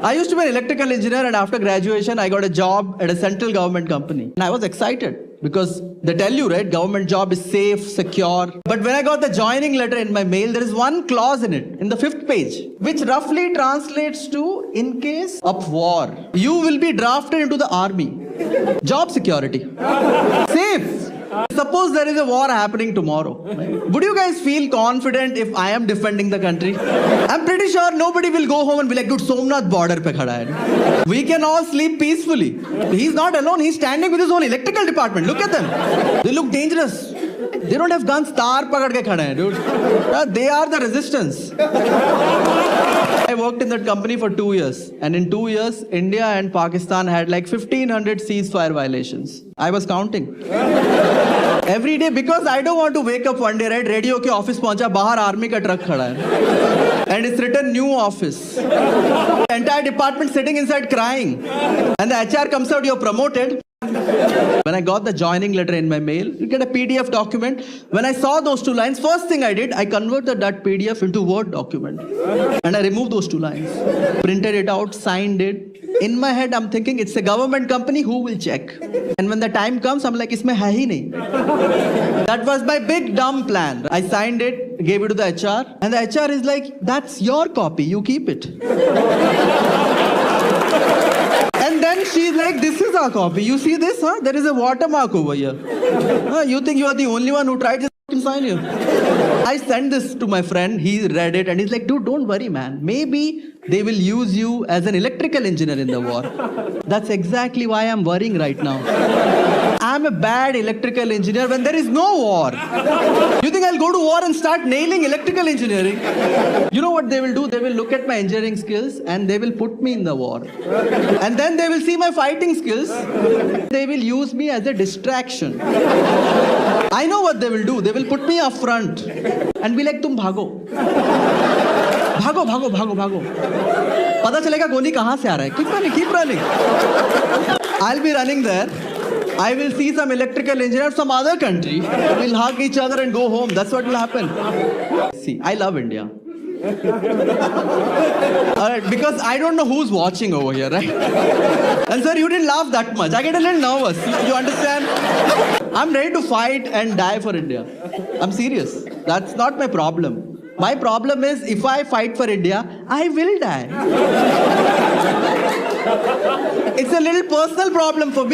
I used to be an electrical engineer, and after graduation, I got a job at a central government company. And I was excited because they tell you, right, government job is safe, secure. But when I got the joining letter in my mail, there is one clause in it, in the 5th page, which roughly translates to, in case of war, you will be drafted into the army. Job security. Safe. Suppose there is a war happening tomorrow. Would you guys feel confident if I am defending the country? I'm pretty sure nobody will go home and be like, dude, Somnath border pe khada hai. We can all sleep peacefully. He's not alone. He's standing with his own electrical department. Look at them. They look dangerous. They don't have guns. Tar pakad ke khade hai, dude. They are the resistance. I worked in that company for 2 years. And in 2 years, India and Pakistan had like 1,500 ceasefire violations. I was counting. Every day, because I don't want to wake up one day, right? Radio ke office पहुंचा, बाहर army का truck खड़ा है. And it's written new office. Entire department sitting inside crying. And the HR comes out, you're promoted. When I got the joining letter in my mail, you get a PDF document. When I saw those 2 lines, first thing I did, I converted that PDF into Word document. And I removed those 2 lines. Printed it out, signed it. In my head, I'm thinking, it's a government company, who will check? And when the time comes, I'm like, isme hai hi nahi. That was my big dumb plan. I signed it, gave it to the HR. And the HR is like, that's your copy, you keep it. And then she's like, this is our copy. You see this, huh? There is a watermark over here. You think you are the only one who tried this sign here? I sent this to my friend. He read it and he's like, dude, don't worry, man. Maybe they will use you as an electrical engineer in the war. That's exactly why I'm worrying right now. I'm a bad electrical engineer when there is no war. You think I'll go to war and start nailing electrical engineering? You know what they will do? They will look at my engineering skills and they will put me in the war. And then they will see my fighting skills. They will use me as a distraction. I know what they will do. They will put me up front and be like, tum bhago. Bhago, bhago, bhago, bhago. पता चलेगा गोली कहाँ से आ रहा है. Keep running, keep running. I'll be running there. I will see some electrical engineer from other country. We'll hug each other and go home. That's what will happen. See, I love India. Alright, because I don't know who's watching over here, right? And sir, you didn't laugh that much. I get a little nervous. You understand? I'm ready to fight and die for India. I'm serious. That's not my problem. My problem is, if I fight for India, I will die. It's a little personal problem for me.